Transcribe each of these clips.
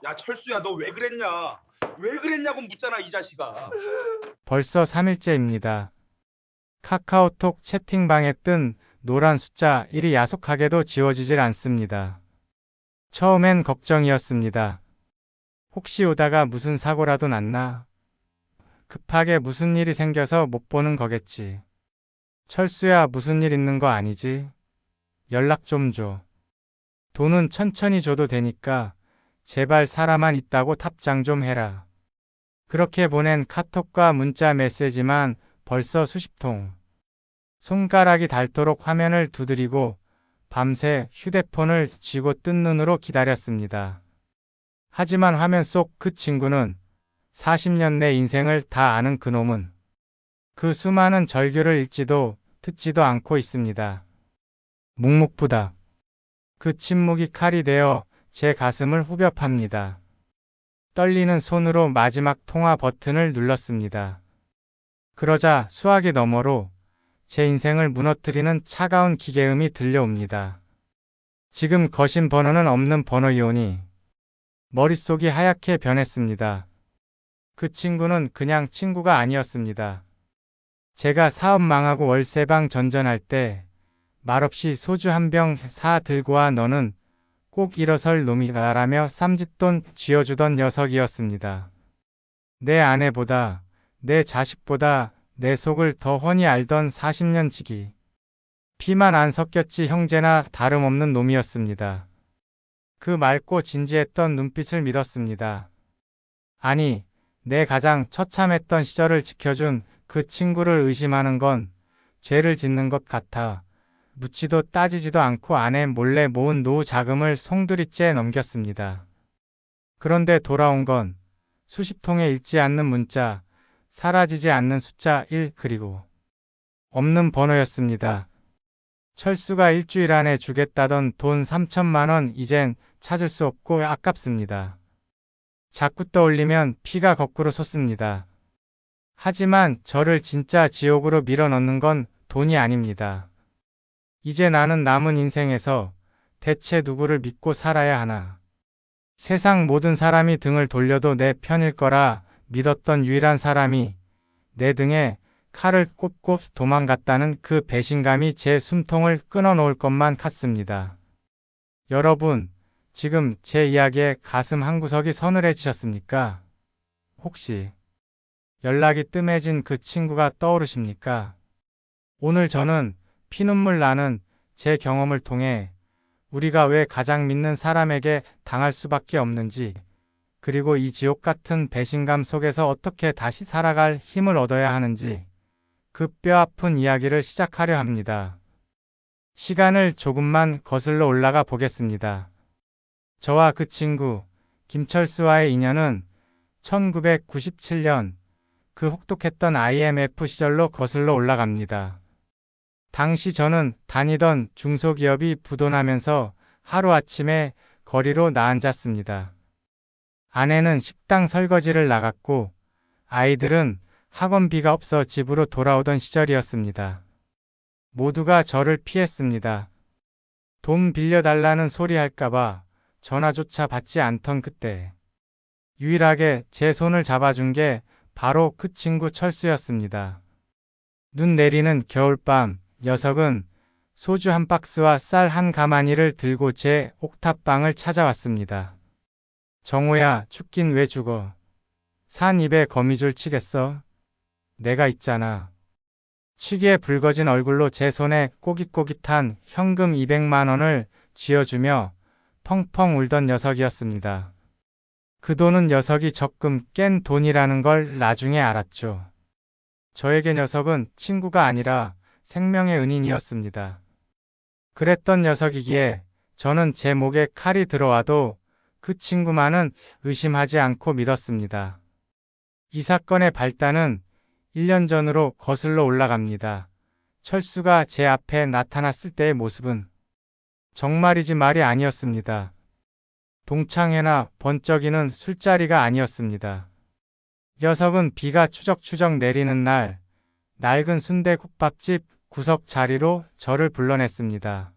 야 철수야 너 왜 그랬냐? 왜 그랬냐고 묻잖아 이 자식아. 벌써 3일째입니다. 카카오톡 채팅방에 뜬 노란 숫자 1이 야속하게도 지워지질 않습니다. 처음엔 걱정이었습니다. 혹시 오다가 무슨 사고라도 났나? 급하게 무슨 일이 생겨서 못 보는 거겠지. 철수야 무슨 일 있는 거 아니지? 연락 좀 줘. 돈은 천천히 줘도 되니까 제발 사람만 있다고 답장 좀 해라. 그렇게 보낸 카톡과 문자 메시지만 벌써 수십 통. 손가락이 닳도록 화면을 두드리고 밤새 휴대폰을 쥐고 뜬 눈으로 기다렸습니다. 하지만 화면 속 그 친구는 40년 내 인생을 다 아는 그놈은 그 수많은 절규를 읽지도 듣지도 않고 있습니다. 묵묵부답. 그 침묵이 칼이 되어 제 가슴을 후벼 팝니다. 떨리는 손으로 마지막 통화 버튼을 눌렀습니다. 그러자 수화기 너머로 제 인생을 무너뜨리는 차가운 기계음이 들려옵니다. 지금 거신 번호는 없는 번호이오니 머릿속이 하얗게 변했습니다. 그 친구는 그냥 친구가 아니었습니다. 제가 사업 망하고 월세방 전전할 때 말없이 소주 한 병 사 들고 와 너는 꼭 일어설 놈이다라며 삼짓돈 쥐어주던 녀석이었습니다. 내 아내보다, 내 자식보다 내 속을 더 훤히 알던 40년 지기. 피만 안 섞였지 형제나 다름없는 놈이었습니다. 그 맑고 진지했던 눈빛을 믿었습니다. 아니, 내 가장 처참했던 시절을 지켜준 그 친구를 의심하는 건 죄를 짓는 것 같아 묻지도 따지지도 않고 아내 몰래 모은 노후 자금을 송두리째 넘겼습니다. 그런데 돌아온 건 수십 통의 읽지 않는 문자, 사라지지 않는 숫자 1 그리고 없는 번호였습니다. 철수가 일주일 안에 주겠다던 돈 3천만 원 이젠 찾을 수 없고 아깝습니다. 자꾸 떠올리면 피가 거꾸로 솟습니다. 하지만 저를 진짜 지옥으로 밀어넣는 건 돈이 아닙니다. 이제 나는 남은 인생에서 대체 누구를 믿고 살아야 하나. 세상 모든 사람이 등을 돌려도 내 편일 거라 믿었던 유일한 사람이 내 등에 칼을 꽂고 도망갔다는 그 배신감이 제 숨통을 끊어놓을 것만 같습니다. 여러분, 지금 제 이야기에 가슴 한구석이 서늘해지셨습니까? 혹시 연락이 뜸해진 그 친구가 떠오르십니까? 오늘 저는 피눈물 나는 제 경험을 통해 우리가 왜 가장 믿는 사람에게 당할 수밖에 없는지, 그리고 이 지옥 같은 배신감 속에서 어떻게 다시 살아갈 힘을 얻어야 하는지 그 뼈아픈 이야기를 시작하려 합니다. 시간을 조금만 거슬러 올라가 보겠습니다. 저와 그 친구 김철수와의 인연은 1997년 그 혹독했던 IMF 시절로 거슬러 올라갑니다. 당시 저는 다니던 중소기업이 부도나면서 하루아침에 거리로 나앉았습니다. 아내는 식당 설거지를 나갔고 아이들은 학원비가 없어 집으로 돌아오던 시절이었습니다. 모두가 저를 피했습니다. 돈 빌려달라는 소리 할까봐 전화조차 받지 않던 그때 유일하게 제 손을 잡아준 게 바로 그 친구 철수였습니다. 눈 내리는 겨울밤 녀석은 소주 한 박스와 쌀 한 가마니를 들고 제 옥탑방을 찾아왔습니다. 정호야, 춥긴 왜 죽어? 산 입에 거미줄 치겠어? 내가 있잖아. 치기에 붉어진 얼굴로 제 손에 꼬깃꼬깃한 현금 200만 원을 쥐어주며 펑펑 울던 녀석이었습니다. 그 돈은 녀석이 적금 깬 돈이라는 걸 나중에 알았죠. 저에게 녀석은 친구가 아니라 생명의 은인이었습니다. 그랬던 녀석이기에 저는 제 목에 칼이 들어와도 그 친구만은 의심하지 않고 믿었습니다. 이 사건의 발단은 1년 전으로 거슬러 올라갑니다. 철수가 제 앞에 나타났을 때의 모습은 정말이지 말이 아니었습니다. 동창회나 번쩍이는 술자리가 아니었습니다. 녀석은 비가 추적추적 내리는 날 낡은 순대국밥집 구석 자리로 저를 불러냈습니다.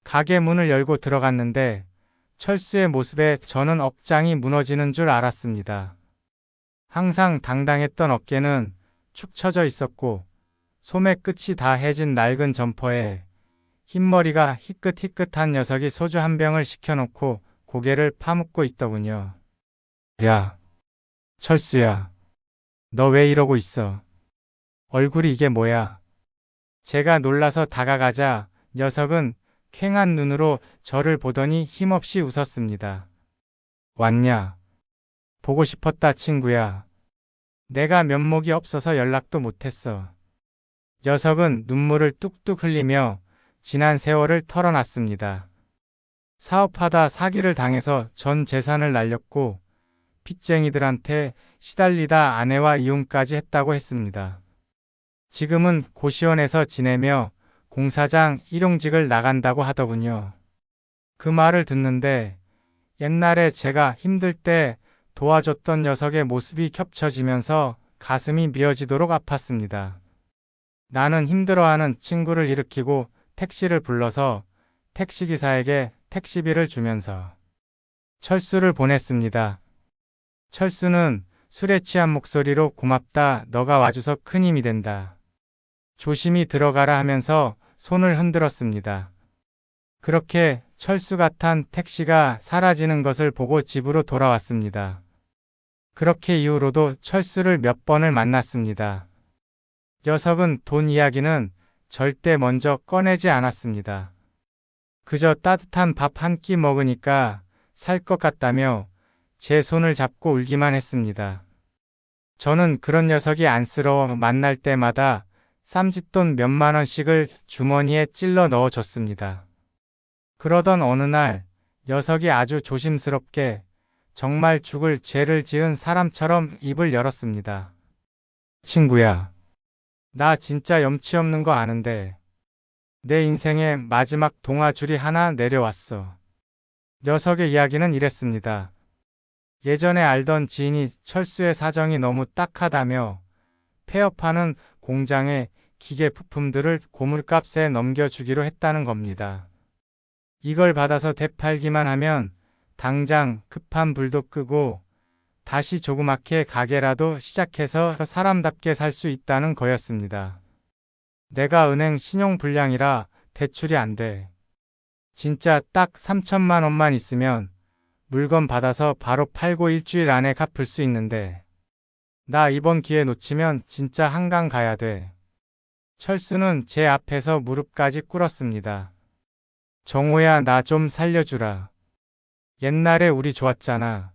가게 문을 열고 들어갔는데 철수의 모습에 저는 억장이 무너지는 줄 알았습니다. 항상 당당했던 어깨는 축 처져 있었고 소매 끝이 다 해진 낡은 점퍼에 흰머리가 희끗희끗한 녀석이 소주 한 병을 시켜놓고 고개를 파묻고 있더군요. 야, 철수야. 너 왜 이러고 있어? 얼굴이 이게 뭐야? 제가 놀라서 다가가자 녀석은 퀭한 눈으로 저를 보더니 힘없이 웃었습니다. 왔냐? 보고 싶었다 친구야. 내가 면목이 없어서 연락도 못했어. 녀석은 눈물을 뚝뚝 흘리며 지난 세월을 털어놨습니다. 사업하다 사기를 당해서 전 재산을 날렸고 빚쟁이들한테 시달리다 아내와 이혼까지 했다고 했습니다. 지금은 고시원에서 지내며 공사장 일용직을 나간다고 하더군요. 그 말을 듣는데 옛날에 제가 힘들 때 도와줬던 녀석의 모습이 겹쳐지면서 가슴이 미어지도록 아팠습니다. 나는 힘들어하는 친구를 일으키고 택시를 불러서 택시기사에게 택시비를 주면서 철수를 보냈습니다. 철수는 술에 취한 목소리로 고맙다. 너가 와줘서 큰 힘이 된다. 조심히 들어가라 하면서 손을 흔들었습니다. 그렇게 철수가 탄 택시가 사라지는 것을 보고 집으로 돌아왔습니다. 그렇게 이후로도 철수를 몇 번을 만났습니다. 녀석은 돈 이야기는 절대 먼저 꺼내지 않았습니다. 그저 따뜻한 밥 한 끼 먹으니까 살 것 같다며 제 손을 잡고 울기만 했습니다. 저는 그런 녀석이 안쓰러워 만날 때마다 쌈짓돈 몇만 원씩을 주머니에 찔러 넣어줬습니다. 그러던 어느 날 녀석이 아주 조심스럽게 정말 죽을 죄를 지은 사람처럼 입을 열었습니다. 친구야, 나 진짜 염치 없는 거 아는데 내 인생의 마지막 동아줄이 하나 내려왔어. 녀석의 이야기는 이랬습니다. 예전에 알던 지인이 철수의 사정이 너무 딱하다며 폐업하는 공장에 기계 부품들을 고물값에 넘겨주기로 했다는 겁니다. 이걸 받아서 되팔기만 하면 당장 급한 불도 끄고 다시 조그맣게 가게라도 시작해서 사람답게 살 수 있다는 거였습니다. 내가 은행 신용불량이라 대출이 안 돼. 진짜 딱 3천만 원만 있으면 물건 받아서 바로 팔고 일주일 안에 갚을 수 있는데 나 이번 기회 놓치면 진짜 한강 가야 돼. 철수는 제 앞에서 무릎까지 꿇었습니다. 정호야, 나 좀 살려주라. 옛날에 우리 좋았잖아.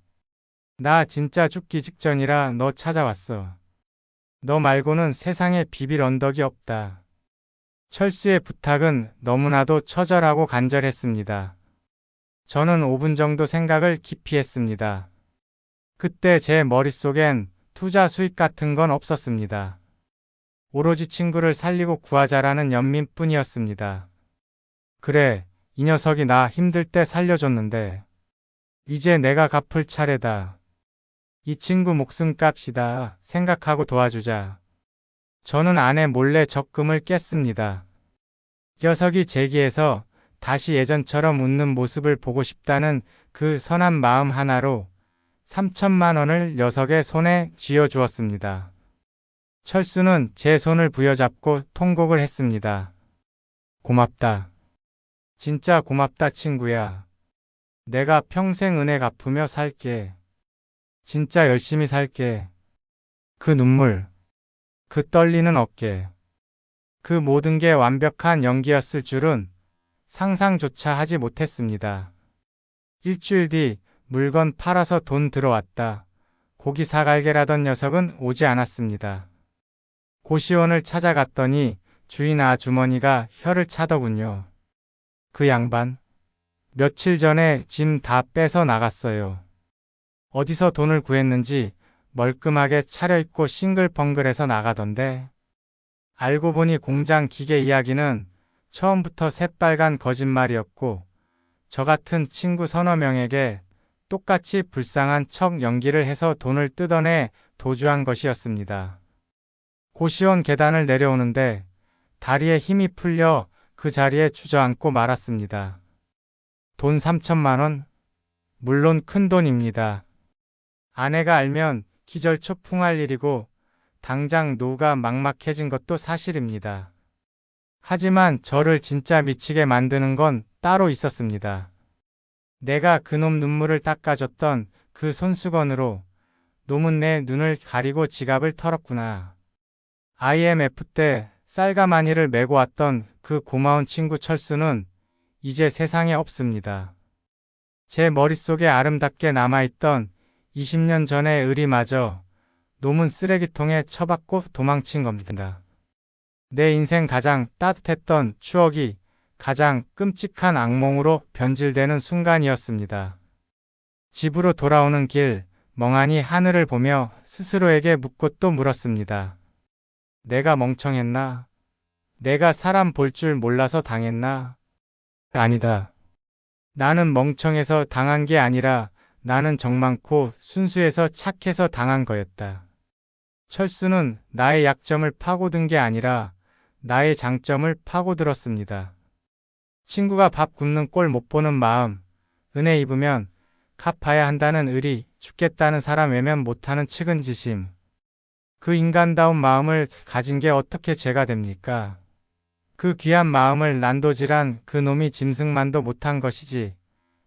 나 진짜 죽기 직전이라 너 찾아왔어. 너 말고는 세상에 비빌 언덕이 없다. 철수의 부탁은 너무나도 처절하고 간절했습니다. 저는 5분 정도 생각을 깊이 했습니다. 그때 제 머릿속엔 투자 수익 같은 건 없었습니다. 오로지 친구를 살리고 구하자라는 연민뿐이었습니다. 그래, 이 녀석이 나 힘들 때 살려줬는데 이제 내가 갚을 차례다. 이 친구 목숨값이다 생각하고 도와주자. 저는 아내 몰래 적금을 깼습니다. 녀석이 제기해서 다시 예전처럼 웃는 모습을 보고 싶다는 그 선한 마음 하나로 3천만 원을 녀석의 손에 쥐어주었습니다. 철수는 제 손을 부여잡고 통곡을 했습니다. 고맙다. 진짜 고맙다 친구야. 내가 평생 은혜 갚으며 살게. 진짜 열심히 살게. 그 눈물, 그 떨리는 어깨, 그 모든 게 완벽한 연기였을 줄은 상상조차 하지 못했습니다. 일주일 뒤 물건 팔아서 돈 들어왔다. 고기 사갈게라던 녀석은 오지 않았습니다. 고시원을 찾아갔더니 주인 아주머니가 혀를 차더군요. 그 양반, 며칠 전에 짐 다 빼서 나갔어요. 어디서 돈을 구했는지 멀끔하게 차려입고 싱글벙글해서 나가던데. 알고 보니 공장 기계 이야기는 처음부터 새빨간 거짓말이었고 저 같은 친구 서너 명에게 똑같이 불쌍한 척 연기를 해서 돈을 뜯어내 도주한 것이었습니다. 고시원 계단을 내려오는데 다리에 힘이 풀려 그 자리에 주저앉고 말았습니다. 돈 3천만 원? 물론 큰돈입니다. 아내가 알면 기절초풍할 일이고 당장 노후가 막막해진 것도 사실입니다. 하지만 저를 진짜 미치게 만드는 건 따로 있었습니다. 내가 그놈 눈물을 닦아줬던 그 손수건으로 놈은 내 눈을 가리고 지갑을 털었구나. IMF 때 쌀가마니를 메고 왔던 그 고마운 친구 철수는 이제 세상에 없습니다. 제 머릿속에 아름답게 남아있던 20년 전의 의리마저 놈은 쓰레기통에 처박고 도망친 겁니다. 내 인생 가장 따뜻했던 추억이 가장 끔찍한 악몽으로 변질되는 순간이었습니다. 집으로 돌아오는 길, 멍하니 하늘을 보며 스스로에게 묻고 또 물었습니다. 내가 멍청했나? 내가 사람 볼 줄 몰라서 당했나? 아니다. 나는 멍청해서 당한 게 아니라 나는 정 많고 순수해서 착해서 당한 거였다. 철수는 나의 약점을 파고든 게 아니라 나의 장점을 파고들었습니다. 친구가 밥 굶는 꼴 못 보는 마음, 은혜 입으면 갚아야 한다는 의리, 죽겠다는 사람 외면 못하는 측은지심. 그 인간다운 마음을 가진 게 어떻게 죄가 됩니까? 그 귀한 마음을 난도질한 그 놈이 짐승만도 못한 것이지.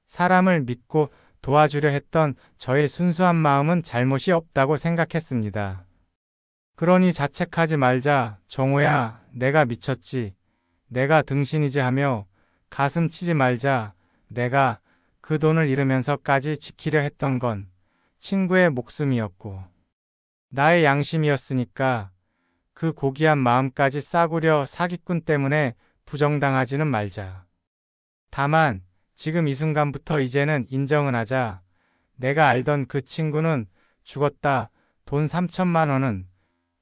사람을 믿고 도와주려 했던 저의 순수한 마음은 잘못이 없다고 생각했습니다. 그러니 자책하지 말자. 정호야, 내가 미쳤지. 내가 등신이지 하며 가슴 치지 말자. 내가 그 돈을 잃으면서까지 지키려 했던 건 친구의 목숨이었고 나의 양심이었으니까 그 고귀한 마음까지 싸구려 사기꾼 때문에 부정당하지는 말자. 다만 지금 이 순간부터 이제는 인정은 하자. 내가 알던 그 친구는 죽었다. 돈 3천만 원은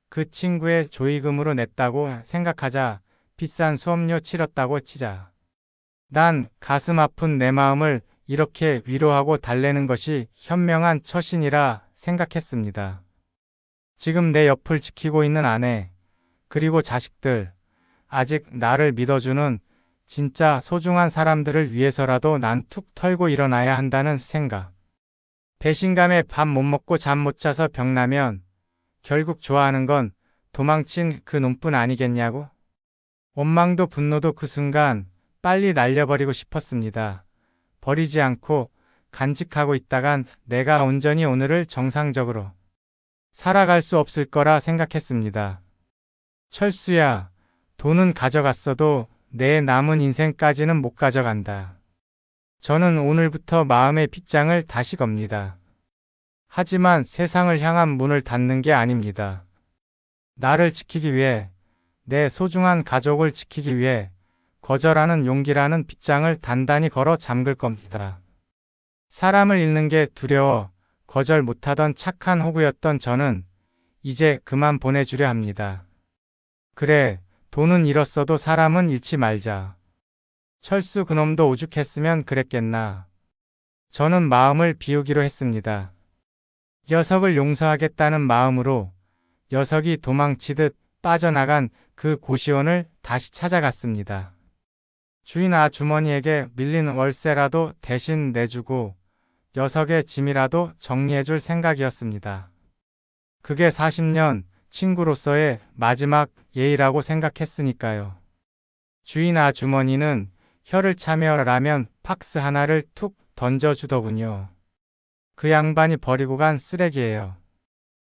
그 친구의 조의금으로 냈다고 생각하자. 비싼 수업료 치렀다고 치자. 난 가슴 아픈 내 마음을 이렇게 위로하고 달래는 것이 현명한 처신이라 생각했습니다. 지금 내 옆을 지키고 있는 아내, 그리고 자식들, 아직 나를 믿어주는 진짜 소중한 사람들을 위해서라도 난 툭 털고 일어나야 한다는 생각. 배신감에 밥 못 먹고 잠 못 자서 병나면 결국 좋아하는 건 도망친 그 놈뿐 아니겠냐고? 원망도 분노도 그 순간 빨리 날려버리고 싶었습니다. 버리지 않고 간직하고 있다간 내가 온전히 오늘을 정상적으로 살아갈 수 없을 거라 생각했습니다. 철수야, 돈은 가져갔어도 내 남은 인생까지는 못 가져간다. 저는 오늘부터 마음의 빗장을 다시 겁니다. 하지만 세상을 향한 문을 닫는 게 아닙니다. 나를 지키기 위해, 내 소중한 가족을 지키기 위해 거절하는 용기라는 빗장을 단단히 걸어 잠글 겁니다. 사람을 잃는 게 두려워 거절 못하던 착한 호구였던 저는 이제 그만 보내주려 합니다. 그래, 돈은 잃었어도 사람은 잃지 말자. 철수 그놈도 오죽했으면 그랬겠나. 저는 마음을 비우기로 했습니다. 녀석을 용서하겠다는 마음으로 녀석이 도망치듯 빠져나간 그 고시원을 다시 찾아갔습니다. 주인 아주머니에게 밀린 월세라도 대신 내주고 녀석의 짐이라도 정리해줄 생각이었습니다. 그게 40년 친구로서의 마지막 예의라고 생각했으니까요. 주인 아주머니는 혀를 차며 라면 박스 하나를 툭 던져주더군요. 그 양반이 버리고 간 쓰레기예요.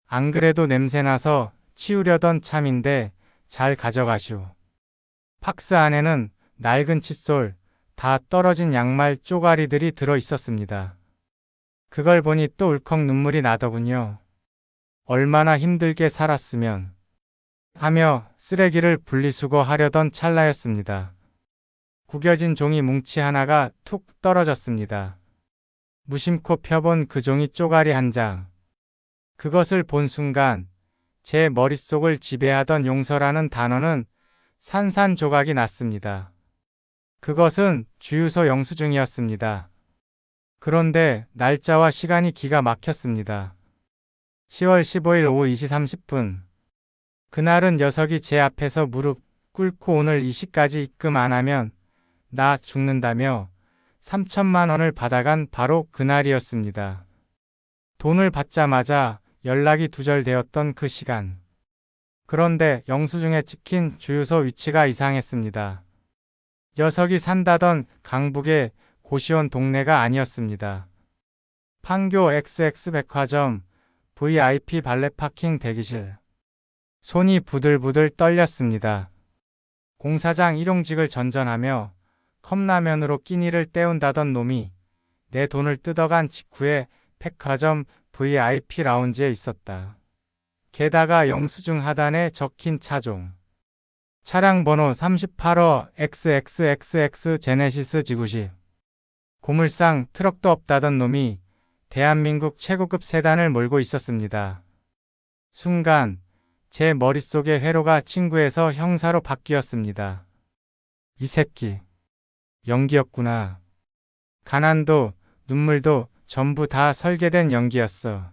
안 그래도 냄새나서 치우려던 참인데 잘 가져가시오. 박스 안에는 낡은 칫솔, 다 떨어진 양말 쪼가리들이 들어 있었습니다. 그걸 보니 또 울컥 눈물이 나더군요. 얼마나 힘들게 살았으면 하며 쓰레기를 분리수거하려던 찰나였습니다. 구겨진 종이 뭉치 하나가 툭 떨어졌습니다. 무심코 펴본 그 종이 쪼가리 한 장. 그것을 본 순간 제 머릿속을 지배하던 용서라는 단어는 산산조각이 났습니다. 그것은 주유소 영수증이었습니다. 그런데 날짜와 시간이 기가 막혔습니다. 10월 15일 오후 2시 30분. 그날은 녀석이 제 앞에서 무릎 꿇고 오늘 이 시까지 입금 안 하면 나 죽는다며 3천만 원을 받아간 바로 그날이었습니다. 돈을 받자마자 연락이 두절되었던 그 시간. 그런데 영수증에 찍힌 주유소 위치가 이상했습니다. 녀석이 산다던 강북의 고시원 동네가 아니었습니다. 판교 XX 백화점 VIP 발레 파킹 대기실. 손이 부들부들 떨렸습니다. 공사장 일용직을 전전하며 컵라면으로 끼니를 때운다던 놈이 내 돈을 뜯어간 직후에 백화점 VIP 라운지에 있었다. 게다가 영수증 하단에 적힌 차종. 차량 번호 38호 XXXX 제네시스 지구시. 고물상 트럭도 없다던 놈이 대한민국 최고급 세단을 몰고 있었습니다. 순간 제 머릿속의 회로가 친구에서 형사로 바뀌었습니다. 이 새끼. 연기였구나. 가난도 눈물도 전부 다 설계된 연기였어.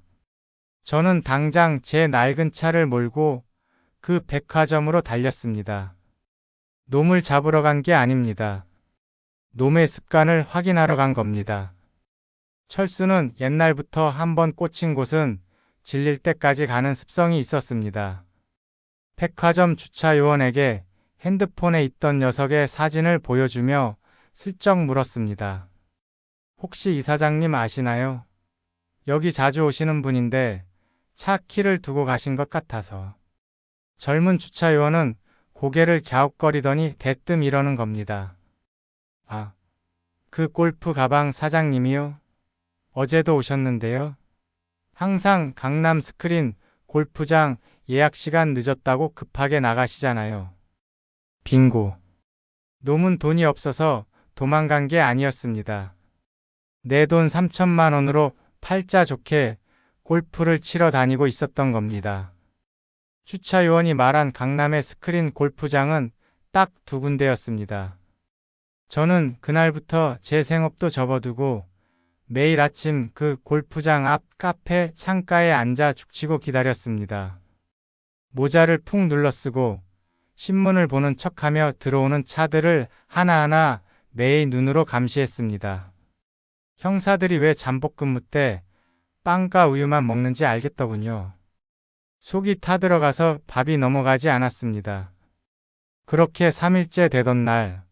저는 당장 제 낡은 차를 몰고 그 백화점으로 달렸습니다. 놈을 잡으러 간 게 아닙니다. 놈의 습관을 확인하러 간 겁니다. 철수는 옛날부터 한번 꽂힌 곳은 질릴 때까지 가는 습성이 있었습니다. 백화점 주차 요원에게 핸드폰에 있던 녀석의 사진을 보여주며 슬쩍 물었습니다. 혹시 이 사장님 아시나요? 여기 자주 오시는 분인데 차 키를 두고 가신 것 같아서. 젊은 주차 요원은 고개를 갸웃거리더니 대뜸 이러는 겁니다. 아, 그 골프 가방 사장님이요? 어제도 오셨는데요. 항상 강남 스크린 골프장 예약 시간 늦었다고 급하게 나가시잖아요. 빙고. 놈은 돈이 없어서 도망간 게 아니었습니다. 내 돈 3천만 원으로 팔자 좋게 골프를 치러 다니고 있었던 겁니다. 주차 요원이 말한 강남의 스크린 골프장은 딱 두 군데였습니다. 저는 그날부터 제 생업도 접어두고 매일 아침 그 골프장 앞 카페 창가에 앉아 죽치고 기다렸습니다. 모자를 푹 눌러쓰고 신문을 보는 척하며 들어오는 차들을 하나하나 매일 눈으로 감시했습니다. 형사들이 왜 잠복근무 때 빵과 우유만 먹는지 알겠더군요. 속이 타들어가서 밥이 넘어가지 않았습니다. 그렇게 3일째 되던 날,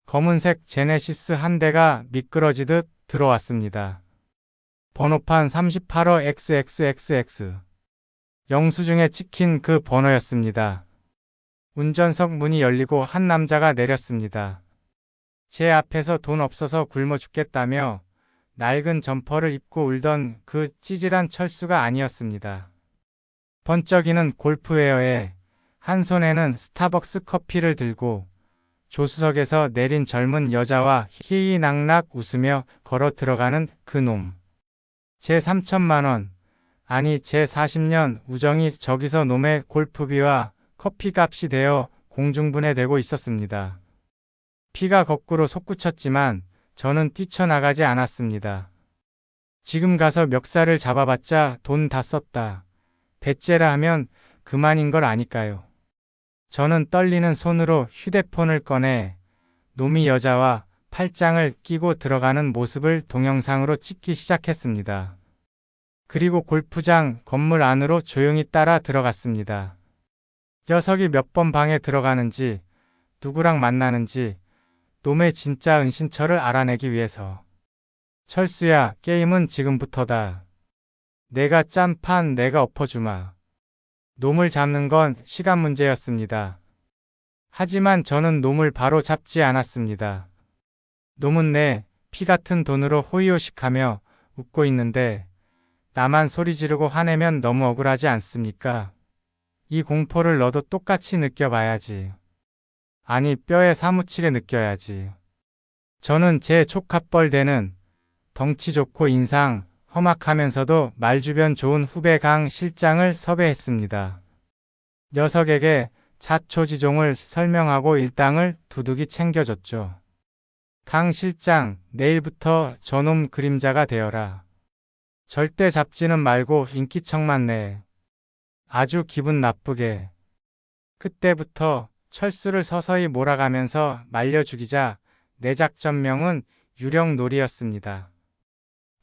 검은색 제네시스 한 대가 미끄러지듯 들어왔습니다. 번호판 38호 XXXX. 영수증에 찍힌 그 번호였습니다. 운전석 문이 열리고 한 남자가 내렸습니다. 제 앞에서 돈 없어서 굶어 죽겠다며 낡은 점퍼를 입고 울던 그 찌질한 철수가 아니었습니다. 번쩍이는 골프웨어에 한 손에는 스타벅스 커피를 들고 조수석에서 내린 젊은 여자와 희희낙낙 웃으며 걸어 들어가는 그 놈. 제 3천만 원, 아니 제 40년 우정이 저기서 놈의 골프비와 커피값이 되어 공중분해되고 있었습니다. 피가 거꾸로 솟구쳤지만 저는 뛰쳐나가지 않았습니다. 지금 가서 멱살을 잡아봤자 돈 다 썼다. 배째라 하면 그만인 걸 아니까요. 저는 떨리는 손으로 휴대폰을 꺼내 놈이 여자와 팔짱을 끼고 들어가는 모습을 동영상으로 찍기 시작했습니다. 그리고 골프장 건물 안으로 조용히 따라 들어갔습니다. 녀석이 몇 번 방에 들어가는지, 누구랑 만나는지, 놈의 진짜 은신처를 알아내기 위해서. 철수야, 게임은 지금부터다. 내가 짠판 내가 엎어주마. 놈을 잡는 건 시간 문제였습니다. 하지만 저는 놈을 바로 잡지 않았습니다. 놈은 내 피 같은 돈으로 호의호식하며 웃고 있는데 나만 소리 지르고 화내면 너무 억울하지 않습니까? 이 공포를 너도 똑같이 느껴봐야지. 아니 뼈에 사무치게 느껴야지. 저는 제 촉합벌되는 덩치 좋고 인상 험악하면서도 말주변 좋은 후배 강 실장을 섭외했습니다. 녀석에게 자초지종을 설명하고 일당을 두둑이 챙겨줬죠. 강 실장, 내일부터 저놈 그림자가 되어라. 절대 잡지는 말고 인기척만 내. 아주 기분 나쁘게. 그때부터 철수를 서서히 몰아가면서 말려 죽이자 내 작전명은 유령놀이였습니다.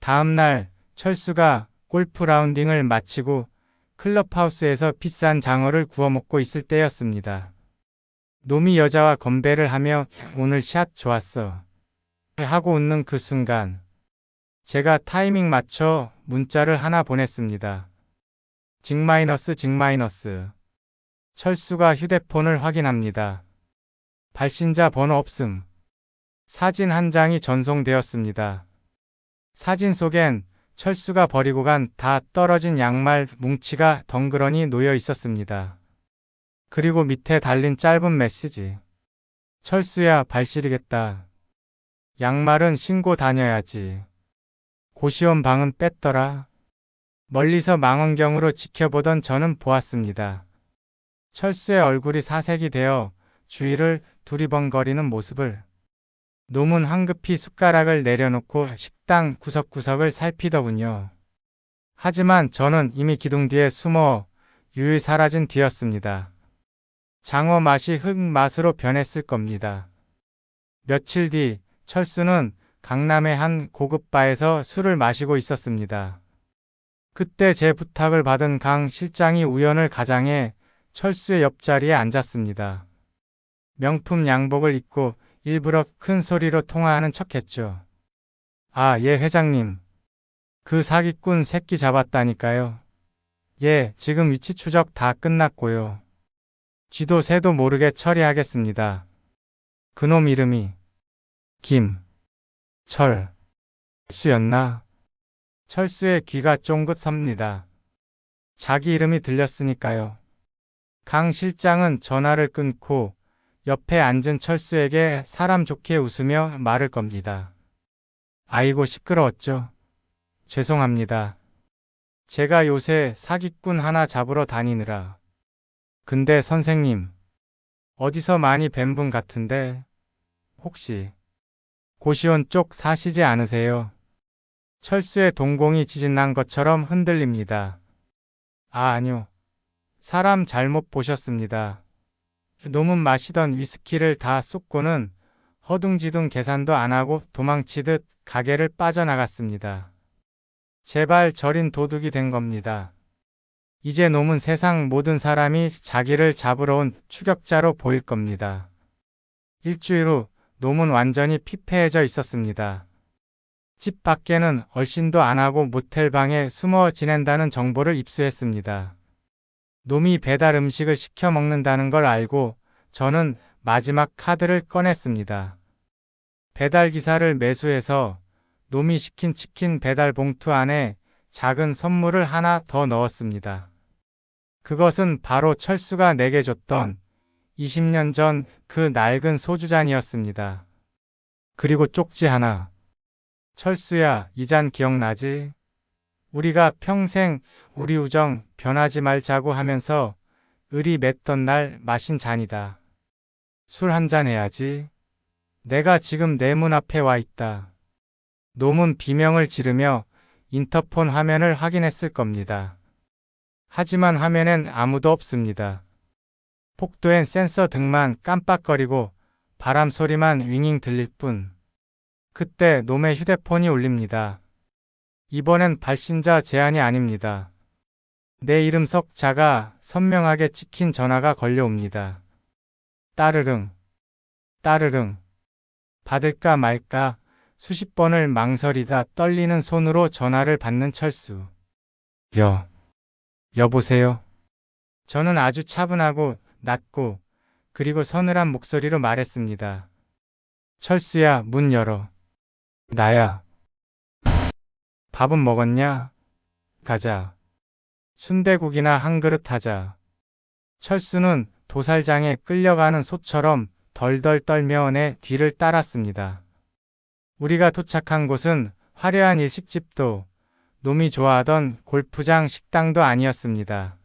다음 날 철수가 골프 라운딩을 마치고 클럽하우스에서 비싼 장어를 구워 먹고 있을 때였습니다. 놈이 여자와 건배를 하며 오늘 샷 좋았어 하고 웃는 그 순간 제가 타이밍 맞춰 문자를 하나 보냈습니다. 징-징-. 철수가 휴대폰을 확인합니다. 발신자 번호 없음. 사진 한 장이 전송되었습니다. 사진 속엔 철수가 버리고 간 다 떨어진 양말 뭉치가 덩그러니 놓여 있었습니다. 그리고 밑에 달린 짧은 메시지. 철수야, 발 시리겠다. 양말은 신고 다녀야지. 고시원 방은 뺐더라. 멀리서 망원경으로 지켜보던 저는 보았습니다. 철수의 얼굴이 사색이 되어 주위를 두리번거리는 모습을. 놈은 황급히 숟가락을 내려놓고 식당 구석구석을 살피더군요. 하지만 저는 이미 기둥 뒤에 숨어 유유 사라진 뒤였습니다. 장어 맛이 흙 맛으로 변했을 겁니다. 며칠 뒤 철수는 강남의 한 고급 바에서 술을 마시고 있었습니다. 그때 제 부탁을 받은 강 실장이 우연을 가장해 철수의 옆자리에 앉았습니다. 명품 양복을 입고 일부러 큰 소리로 통화하는 척했죠. 아, 예 회장님. 그 사기꾼 새끼 잡았다니까요. 예, 지금 위치 추적 다 끝났고요. 쥐도 새도 모르게 처리하겠습니다. 그놈 이름이 김철수였나? 철수의 귀가 쫑긋 섭니다. 자기 이름이 들렸으니까요. 강 실장은 전화를 끊고 옆에 앉은 철수에게 사람 좋게 웃으며 말을 겁니다. 아이고 시끄러웠죠. 죄송합니다. 제가 요새 사기꾼 하나 잡으러 다니느라. 근데 선생님, 어디서 많이 뵌 분 같은데 혹시 고시원 쪽 사시지 않으세요? 철수의 동공이 지진난 것처럼 흔들립니다. 아, 아니요. 사람 잘못 보셨습니다. 놈은 마시던 위스키를 다 쏟고는 허둥지둥 계산도 안 하고 도망치듯 가게를 빠져나갔습니다. 제발 저린 도둑이 된 겁니다. 이제 놈은 세상 모든 사람이 자기를 잡으러 온 추격자로 보일 겁니다. 일주일 후 놈은 완전히 피폐해져 있었습니다. 집 밖에는 얼씬도 안 하고 모텔방에 숨어 지낸다는 정보를 입수했습니다. 놈이 배달 음식을 시켜 먹는다는 걸 알고 저는 마지막 카드를 꺼냈습니다. 배달 기사를 매수해서 놈이 시킨 치킨 배달 봉투 안에 작은 선물을 하나 더 넣었습니다. 그것은 바로 철수가 내게 줬던 20년 전 그 낡은 소주잔이었습니다. 그리고 쪽지 하나. 철수야, 이 잔 기억나지? 우리가 평생 우리 우정 변하지 말자고 하면서 을이 맺던 날 마신 잔이다. 술 한잔 해야지. 내가 지금 내 문 앞에 와 있다. 놈은 비명을 지르며 인터폰 화면을 확인했을 겁니다. 하지만 화면엔 아무도 없습니다. 폭도엔 센서 등만 깜빡거리고 바람 소리만 윙윙 들릴 뿐. 그때 놈의 휴대폰이 울립니다. 이번엔 발신자 제한이 아닙니다. 내 이름 석자가 선명하게 찍힌 전화가 걸려옵니다. 따르릉, 따르릉. 받을까 말까 수십 번을 망설이다 떨리는 손으로 전화를 받는 철수. 여보세요? 저는 아주 차분하고 낮고 그리고 서늘한 목소리로 말했습니다. 철수야, 문 열어. 나야. 밥은 먹었냐? 가자. 순대국이나 한 그릇 하자. 철수는 도살장에 끌려가는 소처럼 덜덜 떨며 내 뒤를 따랐습니다. 우리가 도착한 곳은 화려한 일식집도 놈이 좋아하던 골프장 식당도 아니었습니다.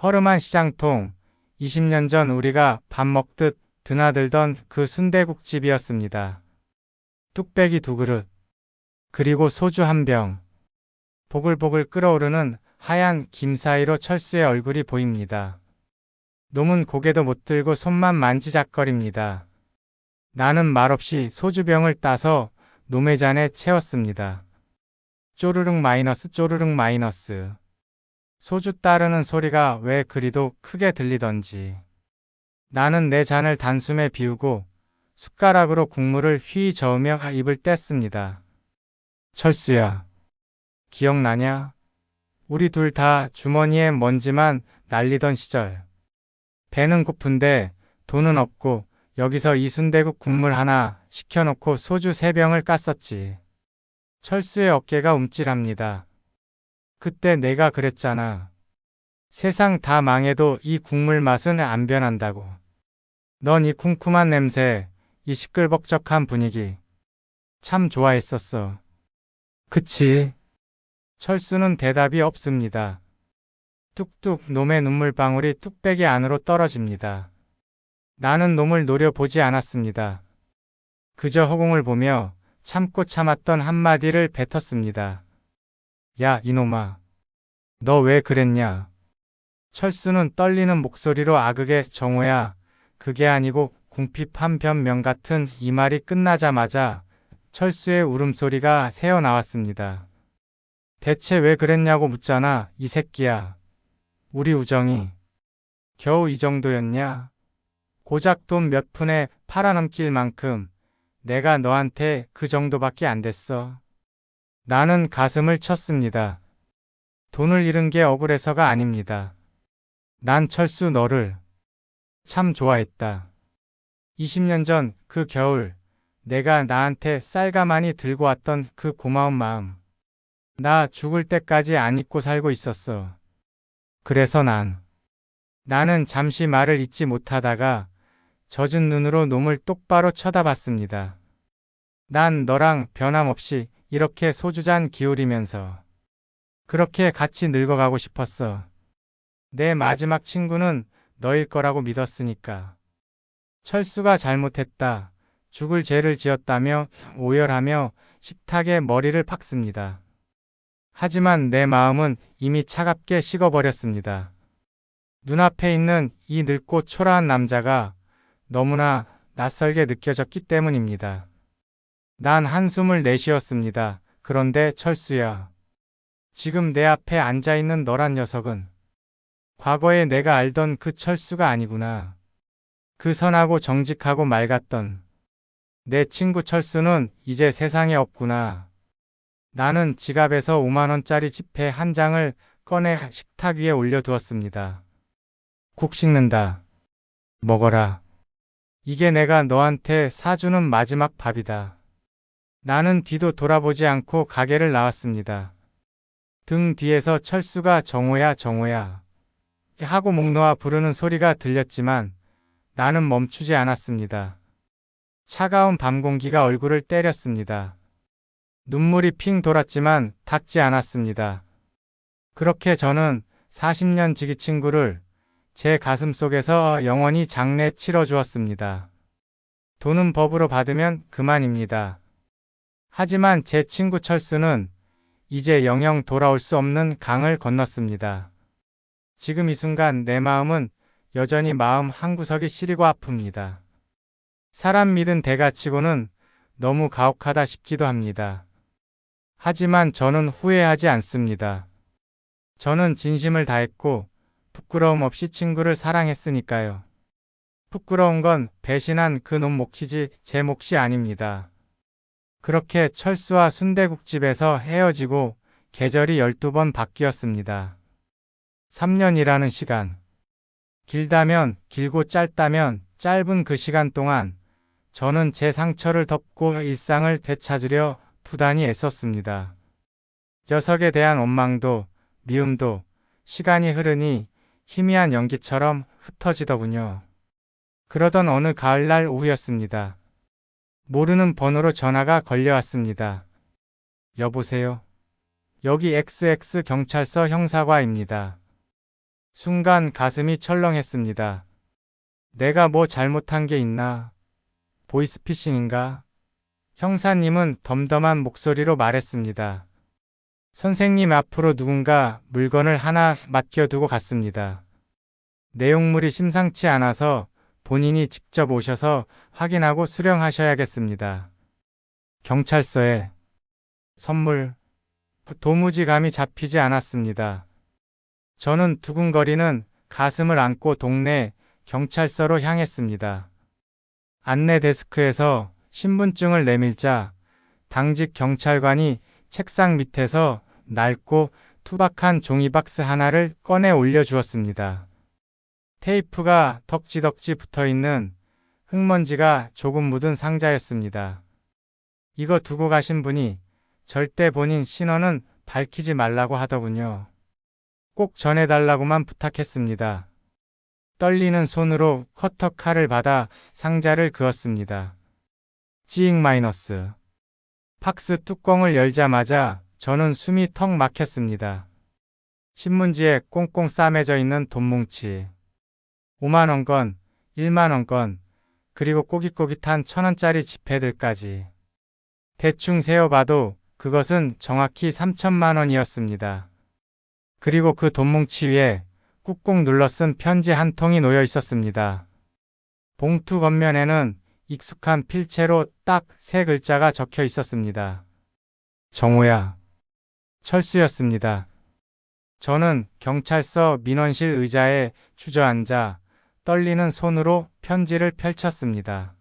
허름한 시장통, 20년 전 우리가 밥 먹듯 드나들던 그 순대국집이었습니다. 뚝배기 2그릇, 그리고 소주 1병. 보글보글 끓어오르는 하얀 김 사이로 철수의 얼굴이 보입니다. 놈은 고개도 못 들고 손만 만지작거립니다. 나는 말없이 소주병을 따서 놈의 잔에 채웠습니다. 쪼르륵 마이너스 쪼르륵 마이너스. 소주 따르는 소리가 왜 그리도 크게 들리던지. 나는 내 잔을 단숨에 비우고 숟가락으로 국물을 휘 저으며 입을 뗐습니다. 철수야, 기억나냐? 우리 둘 다 주머니에 먼지만 날리던 시절. 배는 고픈데 돈은 없고 여기서 이 순대국 국물 하나 시켜놓고 소주 3병을 깠었지. 철수의 어깨가 움찔합니다. 그때 내가 그랬잖아. 세상 다 망해도 이 국물 맛은 안 변한다고. 넌 이 쿰쿰한 냄새, 이 시끌벅적한 분위기 참 좋아했었어. 그치? 철수는 대답이 없습니다. 뚝뚝 놈의 눈물방울이 뚝배기 안으로 떨어집니다. 나는 놈을 노려보지 않았습니다. 그저 허공을 보며 참고 참았던 한마디를 뱉었습니다. 야, 이놈아. 너 왜 그랬냐? 철수는 떨리는 목소리로 아그게 정호야, 그게 아니고 궁핍한 변명 같은 이 말이 끝나자마자 철수의 울음소리가 새어나왔습니다. 대체 왜 그랬냐고 묻잖아, 이 새끼야. 우리 우정이 겨우 이 정도였냐? 고작 돈 몇 푼에 팔아넘길 만큼 내가 너한테 그 정도밖에 안 됐어. 나는 가슴을 쳤습니다. 돈을 잃은 게 억울해서가 아닙니다. 난 철수 너를 참 좋아했다. 20년 전 그 겨울 내가 나한테 쌀가마니 들고 왔던 그 고마운 마음. 나 죽을 때까지 안 잊고 살고 있었어. 그래서 나는 잠시 말을 잇지 못하다가 젖은 눈으로 놈을 똑바로 쳐다봤습니다. 난 너랑 변함없이 이렇게 소주잔 기울이면서 그렇게 같이 늙어가고 싶었어. 내 마지막 친구는 너일 거라고 믿었으니까. 철수가 잘못했다. 죽을 죄를 지었다며 오열하며 식탁에 머리를 박습니다. 하지만 내 마음은 이미 차갑게 식어버렸습니다. 눈앞에 있는 이 늙고 초라한 남자가 너무나 낯설게 느껴졌기 때문입니다. 난 한숨을 내쉬었습니다. 그런데 철수야. 지금 내 앞에 앉아있는 너란 녀석은 과거에 내가 알던 그 철수가 아니구나. 그 선하고 정직하고 맑았던 내 친구 철수는 이제 세상에 없구나. 나는 지갑에서 5만 원짜리 지폐 한 장을 꺼내 식탁 위에 올려두었습니다. 국 식는다. 먹어라. 이게 내가 너한테 사주는 마지막 밥이다. 나는 뒤도 돌아보지 않고 가게를 나왔습니다. 등 뒤에서 철수가 정호야 정호야 하고 목 놓아 부르는 소리가 들렸지만 나는 멈추지 않았습니다. 차가운 밤 공기가 얼굴을 때렸습니다. 눈물이 핑 돌았지만 닿지 않았습니다. 그렇게 저는 40년 지기 친구를 제 가슴 속에서 영원히 장례 치러 주었습니다. 돈은 법으로 받으면 그만입니다. 하지만 제 친구 철수는 이제 영영 돌아올 수 없는 강을 건넜습니다. 지금 이 순간 내 마음은 여전히 마음 한구석이 시리고 아픕니다. 사람 믿은 대가치고는 너무 가혹하다 싶기도 합니다. 하지만 저는 후회하지 않습니다. 저는 진심을 다했고 부끄러움 없이 친구를 사랑했으니까요. 부끄러운 건 배신한 그 놈 몫이지 제 몫이 아닙니다. 그렇게 철수와 순대국집에서 헤어지고 계절이 12번 바뀌었습니다. 3년이라는 시간. 길다면 길고 짧다면 짧은 그 시간 동안 저는 제 상처를 덮고 일상을 되찾으려 부단히 애썼습니다. 녀석에 대한 원망도 미움도 시간이 흐르니 희미한 연기처럼 흩어지더군요. 그러던 어느 가을날 오후였습니다. 모르는 번호로 전화가 걸려왔습니다. 여보세요? 여기 XX 경찰서 형사과입니다. 순간 가슴이 철렁했습니다. 내가 뭐 잘못한 게 있나? 보이스피싱인가? 형사님은 덤덤한 목소리로 말했습니다. 선생님 앞으로 누군가 물건을 하나 맡겨두고 갔습니다. 내용물이 심상치 않아서 본인이 직접 오셔서 확인하고 수령하셔야겠습니다. 경찰서에 선물. 도무지 감이 잡히지 않았습니다. 저는 두근거리는 가슴을 안고 동네 경찰서로 향했습니다. 안내 데스크에서 신분증을 내밀자 당직 경찰관이 책상 밑에서 낡고 투박한 종이박스 하나를 꺼내 올려주었습니다. 테이프가 덕지덕지 붙어있는 흙먼지가 조금 묻은 상자였습니다. 이거 두고 가신 분이 절대 본인 신원은 밝히지 말라고 하더군요. 꼭 전해달라고만 부탁했습니다. 떨리는 손으로 커터 칼을 받아 상자를 그었습니다. 찌익 마이너스. 박스 뚜껑을 열자마자 저는 숨이 턱 막혔습니다. 신문지에 꽁꽁 싸매져 있는 돈뭉치. 5만원권, 1만원권, 그리고 꼬깃꼬깃한 1,000원짜리 지폐들까지. 대충 세어봐도 그것은 정확히 3천만원이었습니다. 그리고 그 돈뭉치 위에 꾹꾹 눌러 쓴 편지 한 통이 놓여 있었습니다. 봉투 겉면에는 익숙한 필체로 딱 3글자가 적혀 있었습니다. 정호야. 철수였습니다. 저는 경찰서 민원실 의자에 주저앉아 떨리는 손으로 편지를 펼쳤습니다.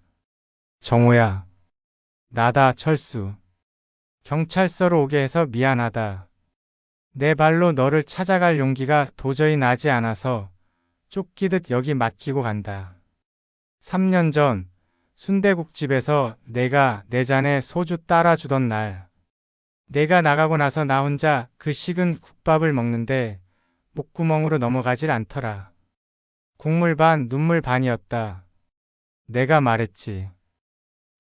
정호야. 나다, 철수. 경찰서로 오게 해서 미안하다. 내 발로 너를 찾아갈 용기가 도저히 나지 않아서 쫓기듯 여기 맡기고 간다. 3년 전 순대국집에서 내가 내 잔에 소주 따라주던 날, 내가 나가고 나서 나 혼자 그 식은 국밥을 먹는데 목구멍으로 넘어가질 않더라. 국물 반 눈물 반이었다. 내가 말했지.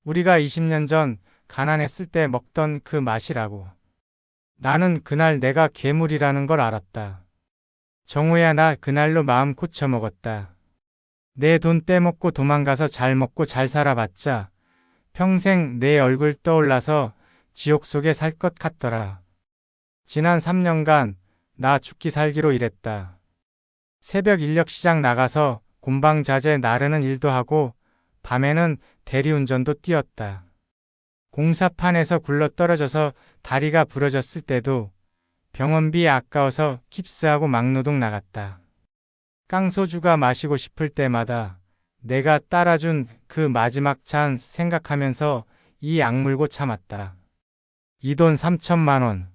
우리가 20년 전 가난했을 때 먹던 그 맛이라고. 나는 그날 내가 괴물이라는 걸 알았다. 정우야, 나 그날로 마음 고쳐 먹었다. 내 돈 떼먹고 도망가서 잘 먹고 잘 살아봤자 평생 내 얼굴 떠올라서 지옥 속에 살 것 같더라. 지난 3년간 나 죽기 살기로 일했다. 새벽 인력시장 나가서 곤방자재 나르는 일도 하고 밤에는 대리운전도 뛰었다. 공사판에서 굴러떨어져서 다리가 부러졌을 때도 병원비 아까워서 깁스하고 막노동 나갔다. 깡소주가 마시고 싶을 때마다 내가 따라준 그 마지막 잔 생각하면서 이 악물고 참았다. 이 돈 3천만 원.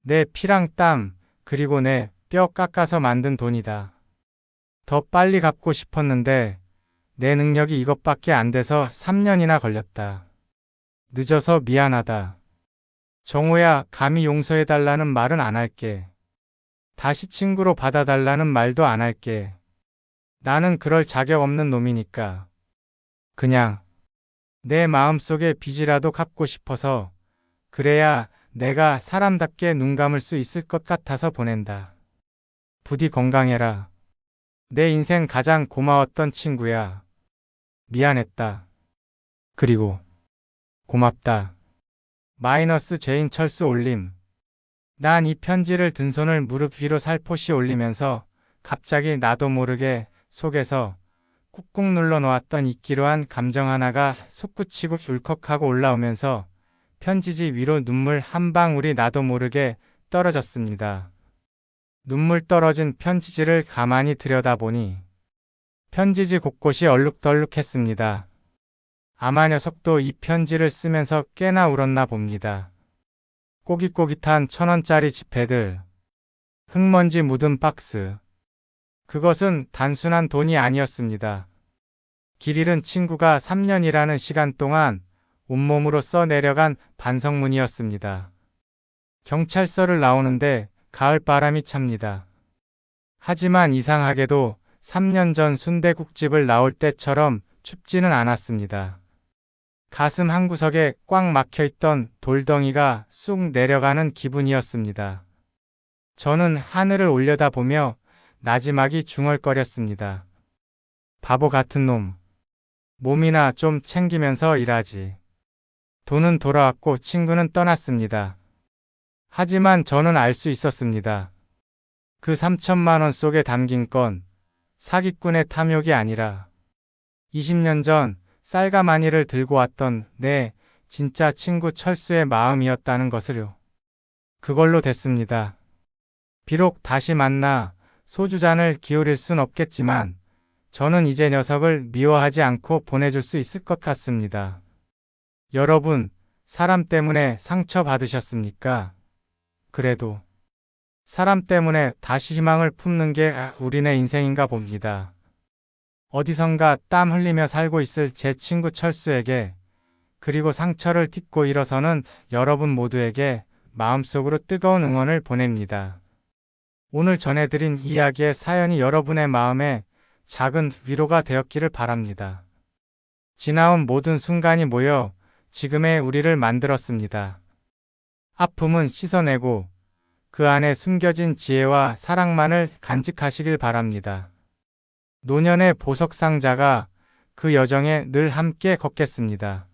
내 피랑 땀, 그리고 내 뼈 깎아서 만든 돈이다. 더 빨리 갚고 싶었는데 내 능력이 이것밖에 안 돼서 3년이나 걸렸다. 늦어서 미안하다. 정호야, 감히 용서해달라는 말은 안 할게. 다시 친구로 받아달라는 말도 안 할게. 나는 그럴 자격 없는 놈이니까. 그냥 내 마음속에 빚이라도 갚고 싶어서, 그래야 내가 사람답게 눈 감을 수 있을 것 같아서 보낸다. 부디 건강해라. 내 인생 가장 고마웠던 친구야. 미안했다. 그리고 고맙다. 마이너스 죄인 철수 올림. 난 이 편지를 든 손을 무릎 위로 살포시 올리면서 갑자기 나도 모르게 속에서 꾹꾹 눌러 놓았던 이끼로한 감정 하나가 솟구치고 울컥하고 올라오면서 편지지 위로 눈물 한 방울이 나도 모르게 떨어졌습니다. 눈물 떨어진 편지지를 가만히 들여다보니 편지지 곳곳이 얼룩덜룩했습니다. 아마 녀석도 이 편지를 쓰면서 꽤나 울었나 봅니다. 꼬깃꼬깃한 1,000원짜리 지폐들, 흙먼지 묻은 박스. 그것은 단순한 돈이 아니었습니다. 길 잃은 친구가 3년이라는 시간 동안 온몸으로 써내려간 반성문이었습니다. 경찰서를 나오는데 가을바람이 찹니다. 하지만 이상하게도 3년 전 순대국집을 나올 때처럼 춥지는 않았습니다. 가슴 한구석에 꽉 막혀있던 돌덩이가 쑥 내려가는 기분이었습니다. 저는 하늘을 올려다보며 나지막이 중얼거렸습니다. 바보 같은 놈. 몸이나 좀 챙기면서 일하지. 돈은 돌아왔고 친구는 떠났습니다. 하지만 저는 알 수 있었습니다. 그 3천만 원 속에 담긴 건 사기꾼의 탐욕이 아니라 20년 전 쌀가마니를 들고 왔던 내 진짜 친구 철수의 마음이었다는 것을요. 그걸로 됐습니다. 비록 다시 만나 소주잔을 기울일 순 없겠지만 저는 이제 녀석을 미워하지 않고 보내줄 수 있을 것 같습니다. 여러분, 사람 때문에 상처받으셨습니까? 그래도 사람 때문에 다시 희망을 품는 게 우리네 인생인가 봅니다. 어디선가 땀 흘리며 살고 있을 제 친구 철수에게, 그리고 상처를 딛고 일어서는 여러분 모두에게 마음속으로 뜨거운 응원을 보냅니다. 오늘 전해드린 이야기의 사연이 여러분의 마음에 작은 위로가 되었기를 바랍니다. 지나온 모든 순간이 모여 지금의 우리를 만들었습니다. 아픔은 씻어내고 그 안에 숨겨진 지혜와 사랑만을 간직하시길 바랍니다. 노년의 보석상자가 그 여정에 늘 함께 걷겠습니다.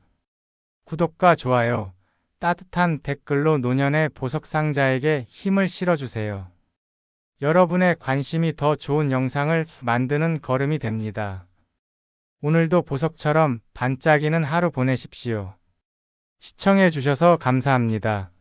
구독과 좋아요, 따뜻한 댓글로 노년의 보석상자에게 힘을 실어주세요. 여러분의 관심이 더 좋은 영상을 만드는 걸음이 됩니다. 오늘도 보석처럼 반짝이는 하루 보내십시오. 시청해 주셔서 감사합니다.